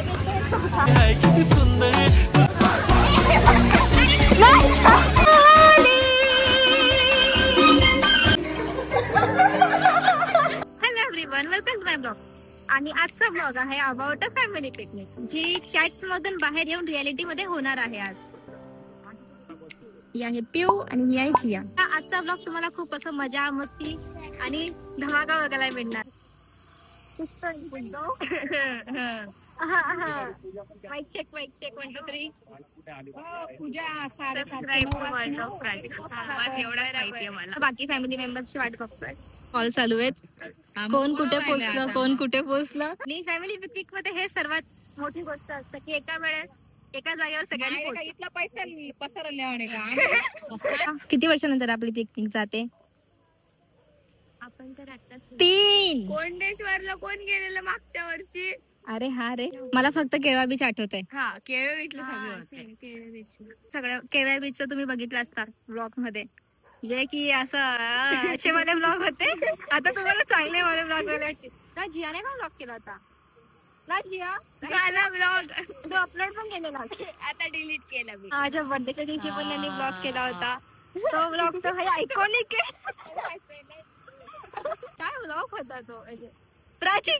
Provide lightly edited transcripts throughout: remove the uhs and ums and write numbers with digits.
किती सुंदर hello everyone, welcome to my blog. आणि आजचा ब्लॉग आहे अबाउट अ फॅमिली पिकनिक, जी चॅट्स मधून बाहेर येऊन रियालिटी मध्ये होणार आहे. आज ही आहे पिऊ आणि ही आहे जिया. आजचा ब्लॉग तुम्हाला खूप असं मजा मस्ती आणि धमाका बघायला मिळणार. Mic check 1 2 3. पूजा 7:30 बाकी फॅमिली मेंबर्सची वाट बघतोय. कॉल चालू आहेत. कोण कुठे पोहोचलं. आणि फॅमिली पिकनिक मध्ये हे सर्वात मोठी गोष्ट असते की एका वेळेस एका जागेवर सगळ्यांनी इथला पैसा पसरले का. किती वर्षानंतर आपली पिकनिक जाते. आपण तर आता 3 कोंडेश्वरला कोण गेलेलं मागच्या वर्षी. अरे हा रे, मला फक्त केळवा बीच आठवतंय. हा केळवे बीचला सगळं केळवे बीच तुम्ही बघितलं असता ब्लॉग मध्ये, जे की असं असे मध्ये ब्लॉग होते. आता तुम्हाला चांगले मध्ये ब्लॉग वाटते ना. जियाने पण ब्लॉग केला होता ना. जिया माझा ब्लॉग तो अपलोड पण केलेला, आता डिलीट केला मी. माझ्या बर्थडेच्या दिवशी पण त्यांनी ब्लॉग केला होता. तो ब्लॉग तर आयकॉनिक आहे. काय ब्लॉग होता तो. प्राची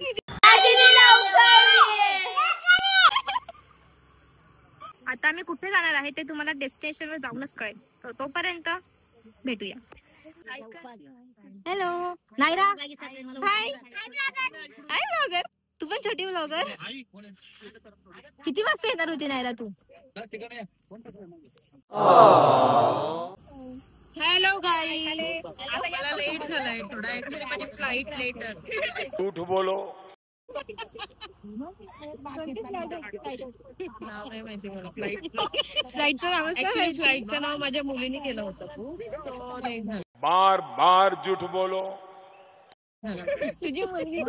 आता आम्ही कुठे जाणार आहे ते तुम्हाला डेस्टिनेशन वर जाऊनच कळेल. तोपर्यंत भेटूया. हॅलो नायरा. हाय हाय ब्लॉगर. तू पण छोटी ब्लॉगर. किती वाजता येणार होती नायरा तू. हॅलो गाईस, मला लेट झालाय थोडा. ऍक्च्युअली माझी फ्लाइट लेट आहे. झूठ बोलो. फ्लाइटचं नाव माझ्या मुलीने केलं होतं. बार बार झूठ बोलो. तुझी मुलगी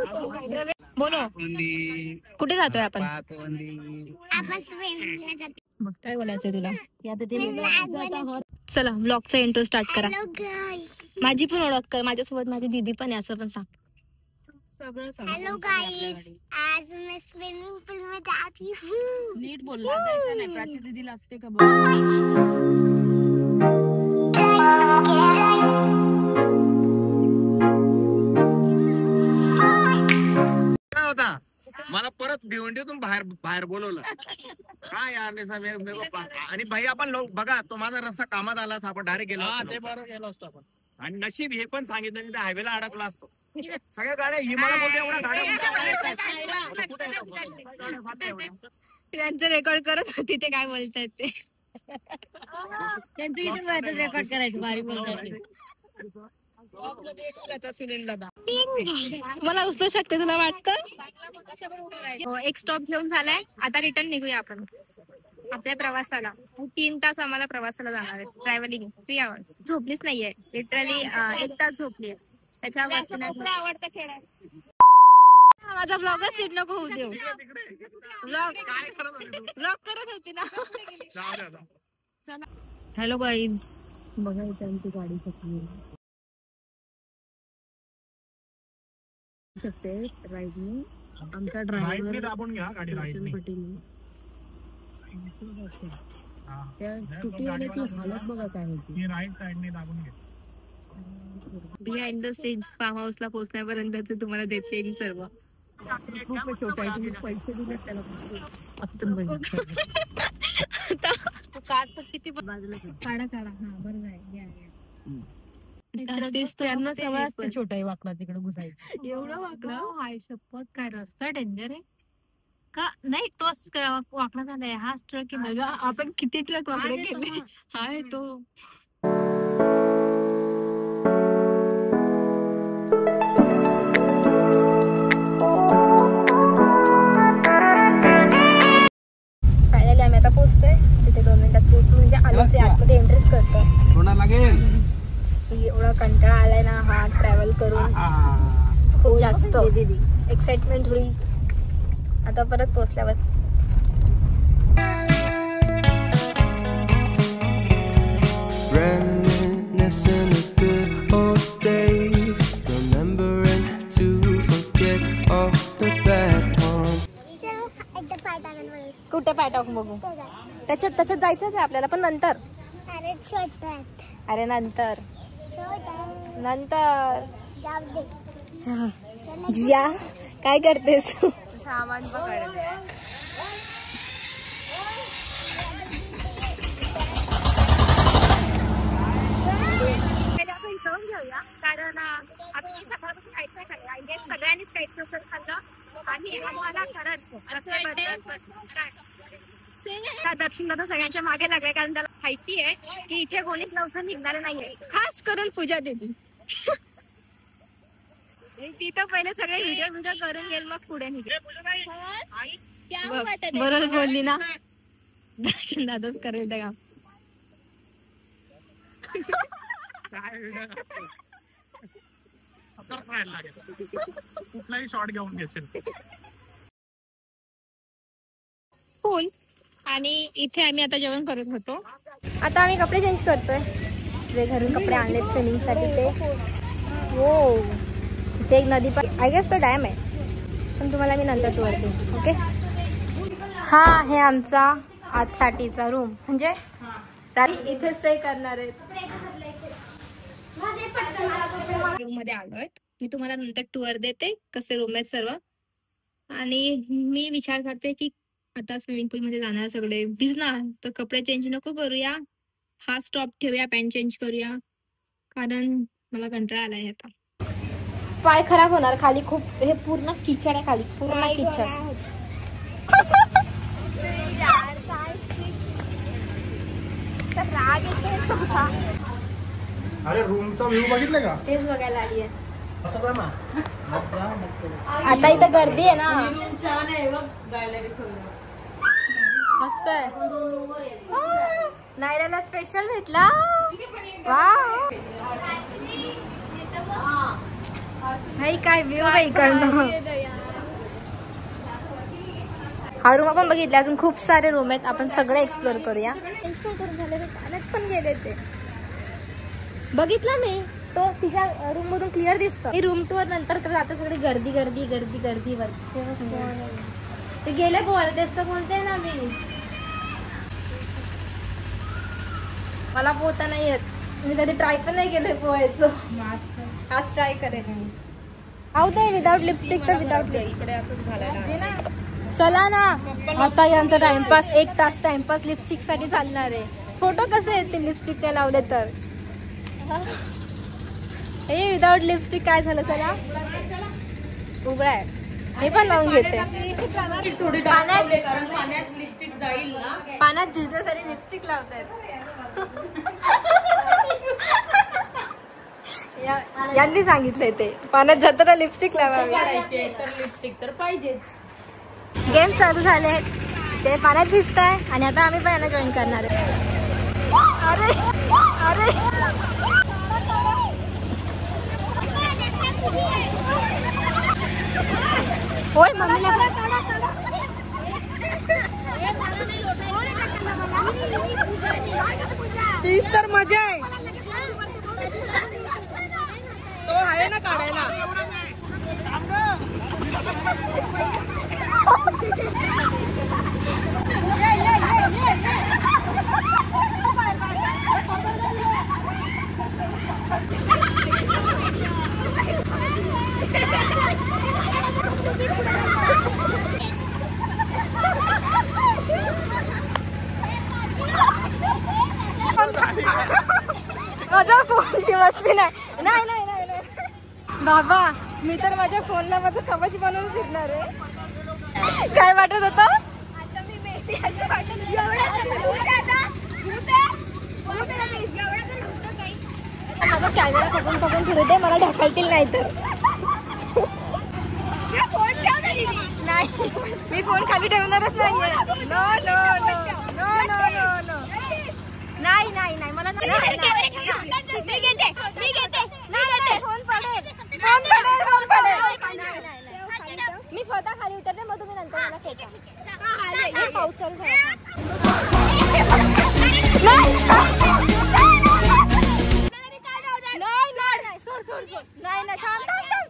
बोलो. कुठे जातोय आपण. काय बोलायचंय तुला. चला ब्लॉगचा इंट्रो स्टार्ट करा. माझी पण ओळख कर. माझ्यासोबत माझी दीदी पण आहे असं पण सांग. हेलो गाइस, आज मैं स्विमिंग पूल में जाती हूँ. नीट बोलला नाही. प्राची दीदीला असते का. होता मला परत भिवंडीतून बाहेर बोलवलं. काय यार आणि भाई आपण लोक बघा, तो माझा रस्ता कामात आला असता आपण डायरेक्ट गेलो. ते बरोबर गेलो असतो आपण. आणि नशीब हे पण सांगितलं नाही तर हायवेला अडकला असतो. सगळ्या गाड्या हिमालय बोलते एवढ्या त्यांचं रेकॉर्ड करत होती ते काय बोलतायत ते. त्यांचं इथून रेकॉर्ड करायचं. भारी बोलतात. मला उचलू शकते तुला वाटतं. एक स्टॉप घेऊन झालाय. आता रिटर्न निघूया आपण आपल्या प्रवासाला. 3 तास आम्हाला प्रवासाला जाणार आहे. Travelling 3 hours. झोपलीच नाहीये लिटरली. 1 तास झोपलीये. त्याच्यावर आवडतं खेळायला. माझा ब्लॉगच नीट नको होऊ देऊ. ब्लॉग करत होती ना. हॅलो गाईज, बघा इथे आमची गाडी कसली शकते. ड्रायव्हिंग आमचा ड्रायव्हर पटेल. त्या स्कूटी वाल्याची हालत बघा काय होती. बिहाइंड द सीन्स फार्म हाऊसला पोहोचण्यापर्यंतचे तुम्हाला देते मी सर्व. खूप छोटा आहे. तुम्ही पैसे दिले त्याला. किती बाजूला काढा. हा बरोबर आहे. त्यांना सवय असते छोटा वाकडा तिकडे घुसायचं. एवढं वाकडा. हाय शपथ, काय रस्ता डेंजर आहे का. नाही तोच वाकडा झालाय. हा ट्रक आहे बघा. आपण किती ट्रक वाकडे केले. हाय तो. फायनली आम्ही आता पोहोचतोय तिथे. 2 मिनिटात पोहोचू. म्हणजे आलोच आहे. आतमध्ये एंट्रीच करतोय. एवढा कंटाळा आलाय ना हा ट्रॅव्हल करून. खूप जास्त एक्साइटमेंट थोडी. आता परत पोहोचल्यावर छोटे पाय टाकून बघू. त्याच्यात जायचंच आहे आपल्याला, पण नंतर. अरे नंतर जिया काय करतेस? सामान पकडते. घेऊया कारण आम्ही सकाळपासून काहीच नाही खाल्लं. आय गेस सगळ्यांनीच काहीच नसेल खाल्लं आणि आम्हाला खरंच दर्शन दादा सगळ्यांच्या मागे लागले कारण त्याला माहिती आहे की इथे कोणीच लवकर निघणार नाहीये, खास करून पूजा देवी. ती तर पहिले सगळे व्हिडिओ करून येईल मग पुढे निघेल. बरोबर बोलली ना, दर्शन दादाच करेल त्या काम. कुठलाही शॉट घेऊन घेशील. फुल आणि इथे आम्ही आता जेवण करत होतो. आता आम्ही कपडे चेंज करतोय, जे घरून कपडे आणलेत स्विमिंग साठी ते. हो इथे एक नदी पण, आय गेस तो डॅम आहे, पण तुम्हाला मी नंतर टूर देईन. ओके. हा आहे आमचा आजसाठीचा रूम, म्हणजे इथे स्टे करणार आहेत. रूम मध्ये आलोय, मी तुम्हाला नंतर टूर देते कसे रूम आहेत सर्व. आणि मी विचार करते की आता स्विमिंग पूल मध्ये जाणार सगळे भिजणार, तर कपडे चेंज नको करूया, हा स्टॉप ठेवूया, पॅन्ट चेंज करूया, कारण मला कंटाळा आलाय आता. पाय खराब होणार खाली, खूप हे पूर्ण किचड आहे खाली, पूर्ण किचड. राग येते. अरे रूमचा व्ह्यू बघितलं का? तेच बघायला आली आहे. आता इथं गर्दी आहे ना. मस्त आहे. नायराला स्पेशल भेटला. वाव भाई काय व्ह्यू आहे इकडनं. हा रूम आपण बघितला, अजून खूप सारे रूम आहेत, आपण सगळे एक्सप्लोर करूया. एक्सप्लोर करून झाले, पाण्यात पण गेले ते बघितला मी, तो तिच्या रूम मधून क्लिअर दिसतो. मी रूम टूर नंतर तर आता सगळी गर्दी गर्दी गर्दी गर्दी वर ते गेले पोहायला, तेच तर बोलते ना मी. मला पोहता नाही येत, मी कधी ट्राय पण नाही केलंय पोहायचं. आज ट्राय करेन मी. आवडतंय विदाउट लिपस्टिक तर विदाउट लिपस्टिक. चला ना आता यांचा टाइमपास, 1 तास टाइमपास लिपस्टिक साठी चालणार आहे. फोटो कसे येतील लिपस्टिक नाही लावले तर. हे विदाउट लिपस्टिक काय झालं. चला उघडा आहे, मी पण लावून घेते. पाण्यात भिजण्यासाठी लिपस्टिक लावतायत. यांनी सांगितलंय ते पाण्यात जाताना लिपस्टिक लावावी. लिपस्टिक तर पाहिजेच. गेम चालू झाले आहेत, ते पाण्यात भिजत आहे आणि आता आम्ही पण यांना जॉईन करणार आहे. अरे अरे होय मम्मीला तीच तर मजा आहे. तो आहे ना काढायला. माझा फोनची मस्ती नाही नाही नाही नाही बाबा, मी तर माझ्या फोनला माझं कवच बनवून फिरणार आहे. काय वाटत होतं? माझा कॅमेरा पकडून पकडून फिरू दे, मला ढकलतील नाही तर. नाही मी फोन खाली ठेवणारच नाहीये. No no no no no no no नाही नाही नाही मला फोन पडेल, फोन पडेल, फोन पडेल. मी स्वतः खाली उतरते, मग तुम्ही नंतर मला खेचा. पाऊस चालू झाला. नाही सोड सोड सोड. नाही नाही थांब थांब थांब.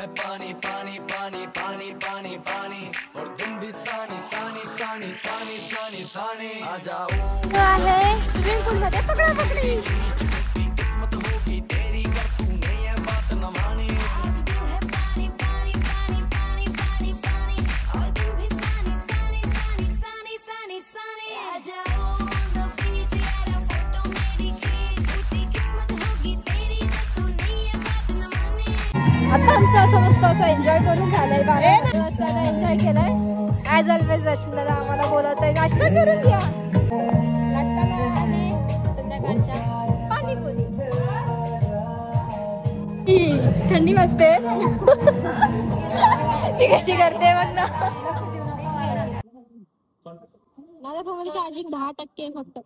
है पानी पानी पानी पानी पानी पानी और तुम भी सानी सानी सानी सानी सानी सानी आ जाओ आहे स्विमिंग पूल मध्ये पकडा पकडी किस्मत होगी तेरी कर तू नहीं है बात न मानी आज तू है पानी पानी पानी पानी पानी पानी और तुम भी सानी सानी सानी सानी सानी सानी आ जाओ on the beach यारा फोटो मेरी खींच टूटी किस्मत होगी तेरी कर तू नहीं है बात न मानी आता आमचं असं मस्त असं एन्जॉय करून झालंय बारे एन्जॉय केलाय ऍज ऑलवेज दर्शन दादा आम्हाला बोलवतोय नाश्ता करून घ्या नाश्ताला आहे संध्याकाळच्या पाणीपुरी थंडी वाजते ती कशी करते बघ ना माझ्या फोनमध्ये चार्जिंग 10% फक्त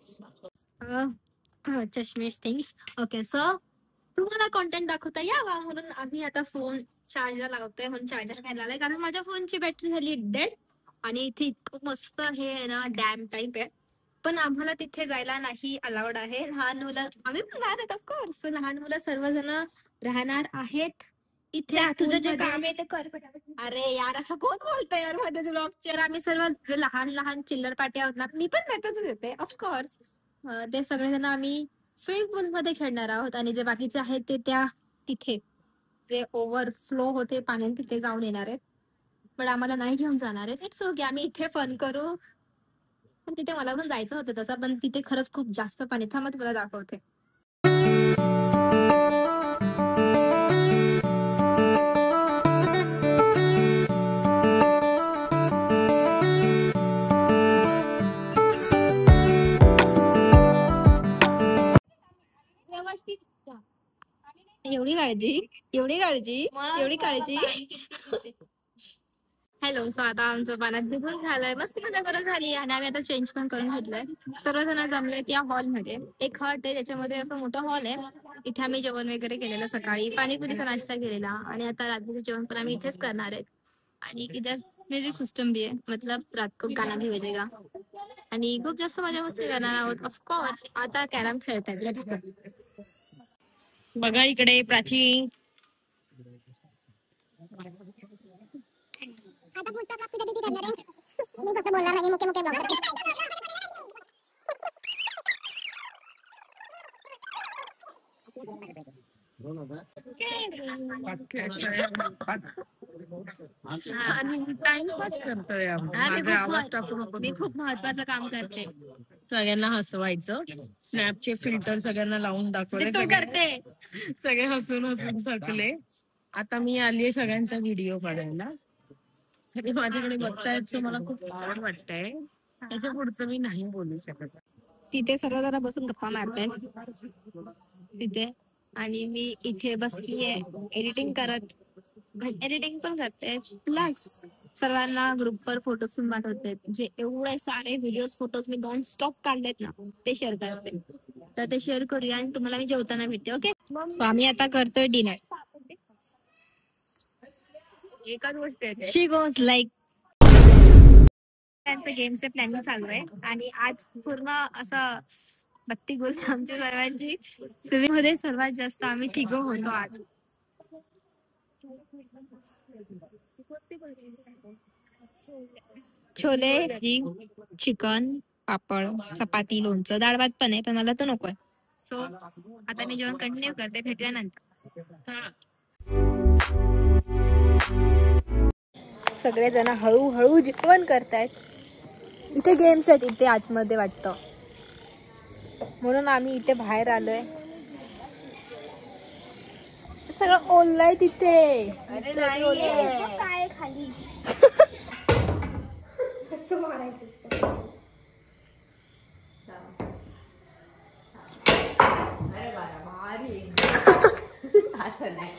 चष्मेश थिंग्स ओके सो तुम्हाला कॉन्टेंट दाखवता यावा म्हणून आम्ही आता फोन चार्जर लावतोय म्हणून चार्जर घ्यायला आलाय कारण माझ्या फोनची बॅटरी झाली डेड आणि इथे इतकं मस्त हे आहे ना डॅम टाईप आहे पण आम्हाला तिथे जायला नाही अलाउड आहे लहान मुलं आम्ही पण जाणार आहेत ऑफकोर्स लहान मुलं सर्वजण राहणार आहेत इथे तुझं जे काम आहे ते कर अरे यार असं कोण बोलतंय यार मध्ये ब्लॉगचर आम्ही सर्व जे लहान लहान चिल्लर पार्टी आहोत ना मी पण त्यातच येते ऑफकोर्स ते सगळेजण आम्ही स्विमिंग पूल मध्ये खेळणार आहोत आणि जे बाकीचे आहेत ते त्या तिथे जे ओव्हरफ्लो होते पाण्याने तिथे जाऊन येणार आहेत पण आम्हाला नाही घेऊन जाणार आहेत इट्स ओके आम्ही इथे फन करू पण तिथे मला पण जायचं होतं तसं पण तिथे खरंच खूप जास्त पाणी थांबत मला दाखवते एवढी काळजी हॅलो सो आता आमचं पाण्यात भिजून झालंय मस्त मजा करत झाली आणि आम्ही आता चेंज पण करून घेतलंय सर्वजण जमले त्या हॉलमध्ये एक हॉट आहे त्याच्यामध्ये असं मोठं हॉल आहे इथे आम्ही जेवण वगैरे केलेलं सकाळी पाणीपुरीचा नाश्ता केलेला आणि आता रात्रीचं जेवण पण आम्ही इथेच करणार आहेत आणि इधर म्युझिक सिस्टम भी आहे मतलब रात को गाना भी बजेगा आणि खूप जास्त मजा मस्ती करणार आहोत ऑफकोर्स आता कॅरम खेळतायत लेट्स गो बघा इकडे प्राची आता पुढचा ब्लॉग तुझ्या दिदी करणार आहे मी फक्त बोलणार नाही मुके मुके ब्लॉग आणि टाइमपास करतोय मी खूप महत्वाचं काम करते सगळ्यांना हसवायचं स्नॅपचे फिल्टर सगळ्यांना लावून दाखवले सगळे हसून हसून थकले आता मी आलीये सगळ्यांचा व्हिडिओ काढायला सगळे माझ्याकडे बघतायत सो मला खूप आवड वाटतंय त्याच्या पुढचं मी नाही बोलू शकत तिथे सर्वजण बसून गप्पा मारताय तिथे आणि मी इथे बसलीये एडिटिंग पण करते प्लस सर्वांना ग्रुपवर फोटोज पण पाठवते जे एवढे सारे व्हिडिओज फोटोज मी नॉन स्टॉप काढलेत ना ते शेअर करते तर ते शेअर करूया आणि तुम्हाला मी जेवताना भेटते ओके सो आम्ही आता करतोय डिनर एकच गोष्ट आहे शी गोज लाईक त्यांचं गेमचे प्लॅनिंग चालू आहे आणि आज पूर्ण असं बत्ती गोल आमच्या सर्वांची स्विमिंग मध्ये सर्वात जास्त आम्ही तिघं होतो आज छोले जी चिकन पापड चपाती लोणचं डाळ भात पण आहे पण मला तो नकोय सो आता मी जेवण कंटिन्यू करते भेटूया नंतर सगळेजण हळूहळू जेवण करतायत इथे गेम्स आहेत इथे आतमध्ये वाटतं म्हणून आम्ही इथे बाहेर आलोय सगळं ओललंय तिथे काय खाली कसं मारायचं अरे बारा भारी असं नाही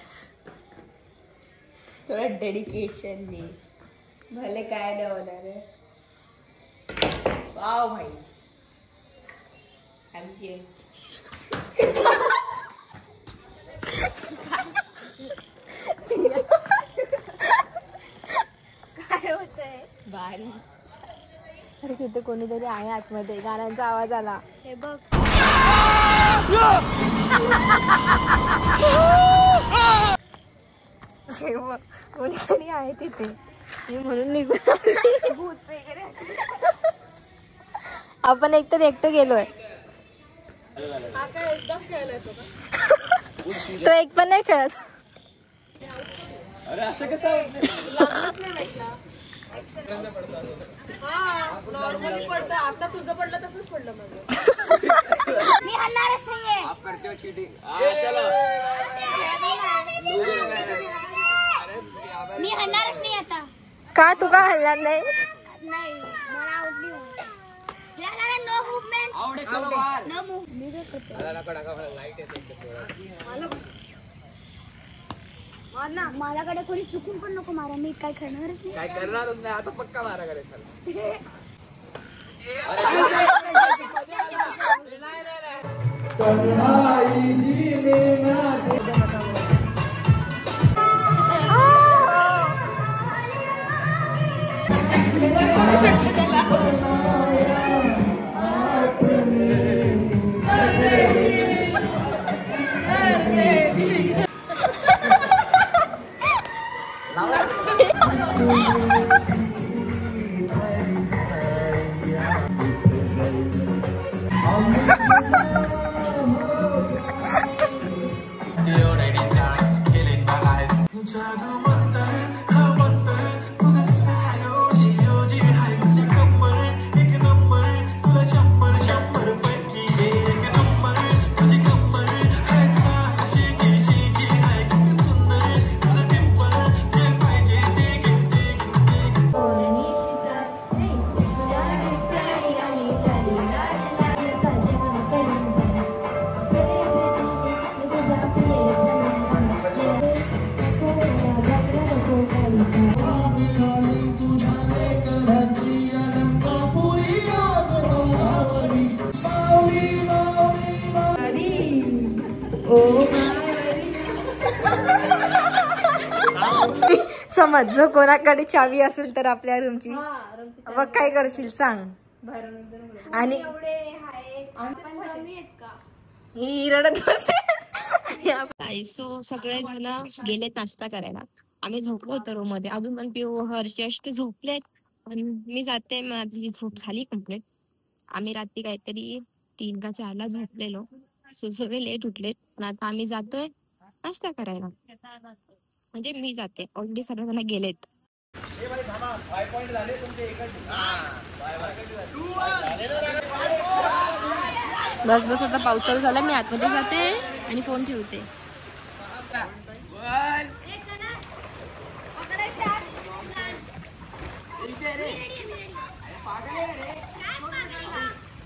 थोडं डेडिकेशननी भले काय नाही होणार आहे वाव भाई थँक्यू काय होतंय भारी अरे तिथे कोणीतरी आहे आतमध्ये गाण्यांचा आवाज आला हे बघ म्हणजे कोणी आहे तिथे मी म्हणून निघून आपण एकटं गेलोय. तो एक पण नाही खेळत. आता तुझं पडलं तसंच पडलं माझं. मी हलणारच नाहीये. मी हलणारच नाही आता. का तू का हलणार नाही? नाही मला आवडली. No movement. No movement. माझ्याकडे कोणी चुकून पण नको मारा. मी काय करणारच नाही. काय करणारच नाही आता पक्का माराकडे. समज जो कोणाकडे चावी असेल तर आपल्या रूमची मग काय करशील सांग. आणि ही रडत बसेल. सो सगळे जण गेलेत नाश्ता करायला. आम्ही झोपलो होतो रूम मध्ये. अजून पण पिऊ हर्षश ते झोपलेत. पण मी जाते. माझी झोप झाली कम्प्लीट. आम्ही रात्री काहीतरी 3 का 4 ला झोपलेलो. सो सगळे लेट उठलेत. पण आता आम्ही जातोय नाश्ता करायला. म्हणजे मी जाते. ऑलरेडी सर्वजण गेलेत. बस बस आता पाऊस चालू झाला. मी आतमध्ये जाते आणि फोन ठेवते.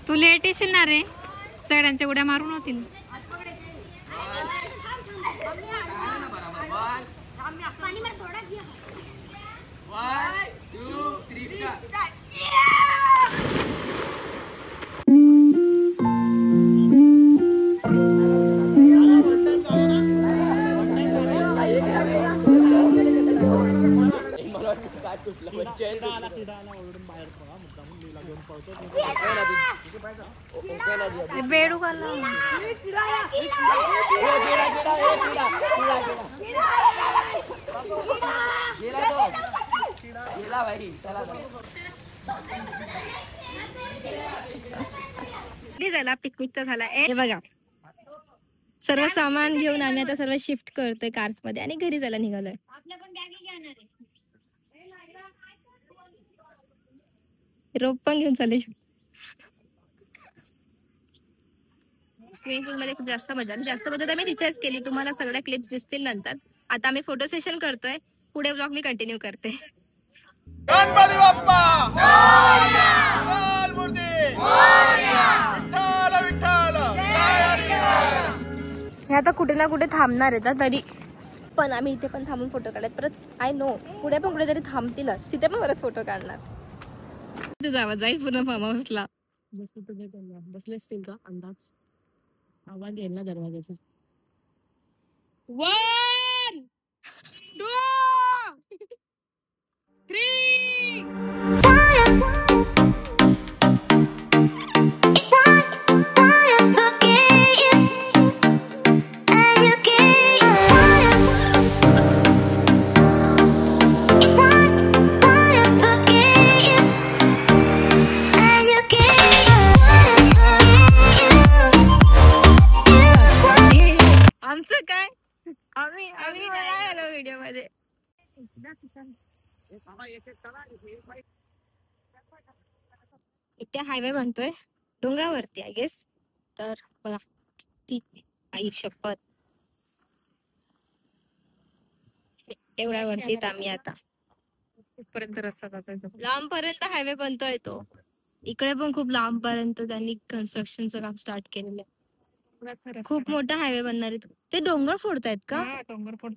तू लेट येशील ना रे. सगळ्यांच्या उड्या मारून होतील. बेडू झाला. पिकनिकचा झाला. हे बघा सर्व सामान घेऊन आम्ही आता सर्व शिफ्ट करतोय कार्स मध्ये आणि घरी जायला निघालोय. रोप पण घेऊन चालले. स्विमिंग पूल मध्ये खूप जास्त मजा आम्ही तिथेच केली. तुम्हाला सगळ्या क्लिप्स दिसतील नंतर. आता आम्ही फोटो सेशन करतोय. पुढे व्लॉग मी कंटिन्यू करते. गणपती बाप्पा मोरया. बालमूर्ती मोरया. विठ्ठल विठ्ठल हे आता कुठे ना कुठे थांबणार आहेत तरी पण आम्ही इथे पण थांबून फोटो काढत. परत आय नो पुढे पण कुठेतरी थांबतीलच. तिथे पण परत फोटो काढणार. तुझा आवाज जाईल पूर्ण फार्म हाऊसला. बसले असतील का अंदाज. आवाज येईल ना दरवाजाचा. 1 2 3 Forget आम्ही नाही आलो व्हिडिओ मध्ये. इथे हायवे बनतोय डोंगरावरती आय गेस. तर बघा ती आई शपथ एवढ्या वरतीत आम्ही आता पर्यंत रस्ता जातोय. लांब पर्यंत हायवे बनतोय तो. इकडे पण खूप लांब पर्यंत त्यांनी कन्स्ट्रक्शनचं काम स्टार्ट केलेलं आहे. खूप मोठा हायवे बनणार आहे. ते डोंगर फोडतायत का? डोंगर फोड.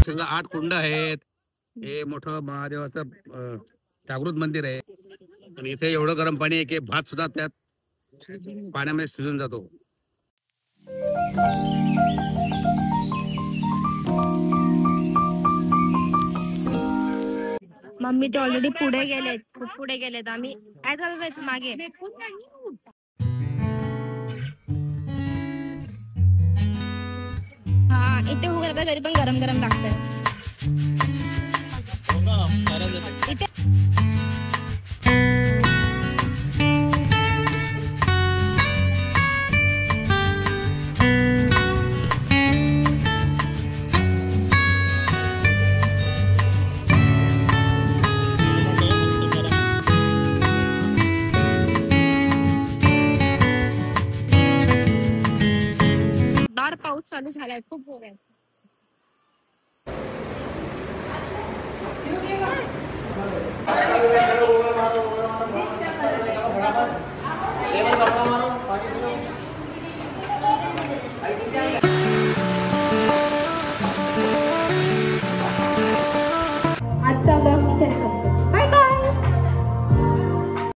समजा 8 कुंड आहेत. हे मोठं महादेवाचं जागृत मंदिर आहे. आणि इथे एवढं गरम पाणी आहे की भात सुद्धा त्यात पाण्यामध्ये शिजून जातो. मम्मी ते ऑलरेडी पुढे गेलेत, खूप पुढे गेलेत. आम्ही काय चालवायचं मागे. हा इथे उभं राहिलं तरी पण गरम गरम लागतंय इथे. जोरदार पाऊस चालू झालाय, खूप जोर आहे.